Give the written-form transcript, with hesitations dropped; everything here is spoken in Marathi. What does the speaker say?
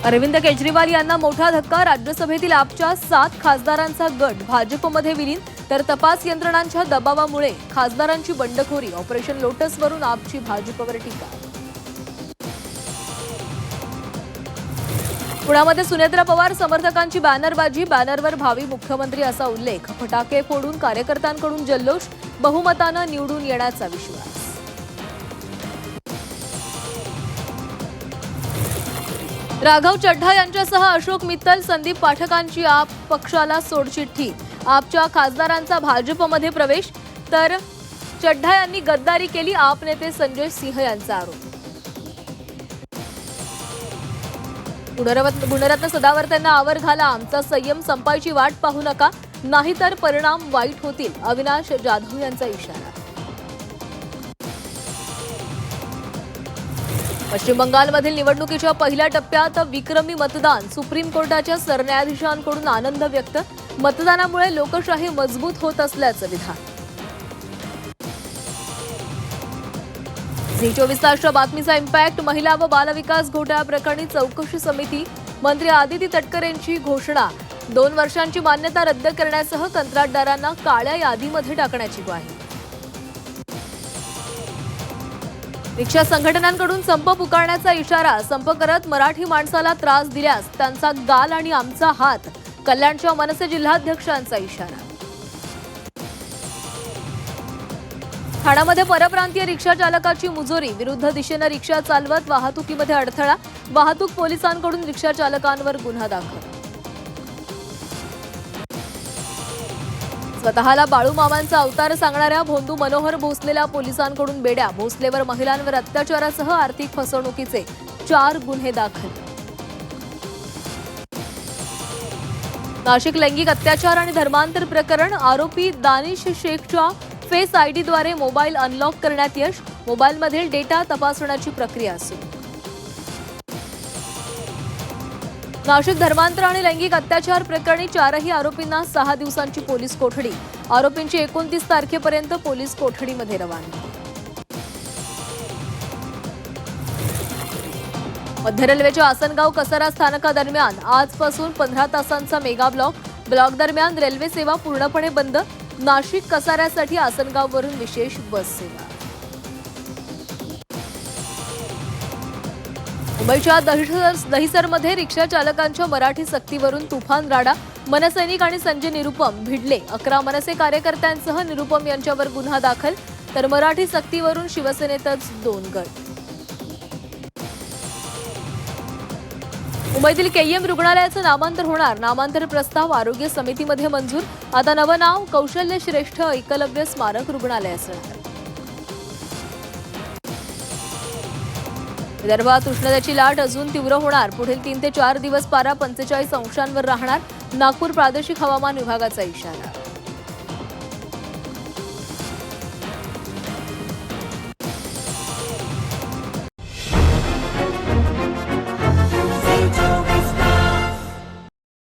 अरविंद केजरीवाल यांना मोठा धक्का। राज्यसभेतील आपच्या 7 खासदारांचा गट भाजपमध्ये विलीन, तर तपास यंत्रणांच्या दबावामुळे खासदारांची बंडखोरी। ऑपरेशन लोटसवरून आपची भाजपवर टीका। पुण्यामध्ये सुनेत्रा पवार समर्थकांची बॅनरबाजी, बॅनरवर भावी मुख्यमंत्री असा उल्लेख। फटाके फोडून कार्यकर्त्यांकडून जल्लोष, बहुमतानं निवडून येण्याचा विश्वास। राघव चड्ढा यांच्यासह अशोक मित्तल, संदीप पाठकांची आप पक्षाला सोडचिठ्ठी। आपच्या खासदारांचा भाजपमध्ये प्रवेश, तर चड्ढा यांनी गद्दारी केली। आप नेते संजय सिंह यांचा आरोप। गुणरत्न सदावर्त यांना आवर घाला, आमचा संयम संपायची वाट पाहू नका, नाहीतर परिणाम वाईट होतील। अविनाश जाधव यांचा इशारा। पश्चिम बंगालमधील निवडणुकीच्या पहिल्या टप्प्यात विक्रमी मतदान। सुप्रीम कोर्टाच्या सरन्यायाधीशांकडून आनंद व्यक्त। मतदानामुळे लोकशाही मजबूत होत असल्याचं विधान। झी24 तासच्या बातमीचा इम्पॅक्ट। महिला व बालविकास घोटाळ्याप्रकरणी चौकशी समिती। मंत्री आदिती तटकरेंची घोषणा। 2 वर्षांची मान्यता रद्द करण्यासह कंत्राटदारांना काळ्या यादीमध्ये टाकण्याची ग्वाही। रिक्षा संघटनांकडून संप पुकारण्याचा इशारा। संप करत मराठी माणसाला त्रास दिल्यास त्यांचा गाल आणि आमचा हात। कल्याणच्या मनसे जिल्हाध्यक्षांचा इशारा। ठाण्यामध्ये परप्रांतीय रिक्षा चालकाची मुजोरी। विरुद्ध दिशेने रिक्षा चालवत वाहतुकीमध्ये अडथळा। वाहतूक पोलिसांकडून रिक्षा चालकांवर गुन्हा दाखल। स्वतःला बाळूमामांचा अवतार सांगणाऱ्या भोंदू मनोहर भोसलेला पोलिसांकडून बेड्या। भोसलेवर महिलांवर अत्याचारासह आर्थिक फसवणुकीचे 4 गुन्हे दाखल। नाशिक लैंगिक अत्याचार आणि धर्मांतर प्रकरण। आरोपी दानिश शेखच्या फेस आयडीद्वारे मोबाईल अनलॉक करण्यात यश। मोबाईलमधील डेटा तपासण्याची प्रक्रिया सुरू। नाशिक धर्मांतर आणि लैंगिक अत्याचार प्रकरणी 4ही आरोपींना 6 दिवसांची पोलीस कोठडी। आरोपींची 29 तारखेपर्यंत पोलीस कोठडीमध्ये रवानगी। मध्य रेल्वेच्या आसनगाव कसारा स्थानकादरम्यान आजपासून 15 तासांचा मेगा ब्लॉक। ब्लॉक दरम्यान रेल्वे सेवा पूर्णपणे बंद। नाशिक कसाऱ्यासाठी आसनगाववरून विशेष बस सेवा। मुंबईच्या दहिसरमध्ये रिक्षा चालकांच्या मराठी सक्तीवरून तुफान राडा। मनसैनिक आणि संजय निरुपम भिडले। 11 मनसे कार्यकर्त्यांसह निरुपम यांच्यावर गुन्हा दाखल, तर मराठी सक्तीवरून शिवसेनेतच 2 गट। मुंबईतील केईएम रुग्णालयाचं नामांतर होणार। नामांतर प्रस्ताव आरोग्य समितीमध्ये मंजूर। आता नवं नाव कौशल्य श्रेष्ठ एकलव्य स्मारक रुग्णालय असणार। विदर्भात उष्णतेची लाट अजून तीव्र होणार। पुढील 3 ते 4 दिवस पारा 45 अंशांवर राहणार। नागपूर प्रादेशिक हवामान विभागाचा इशारा।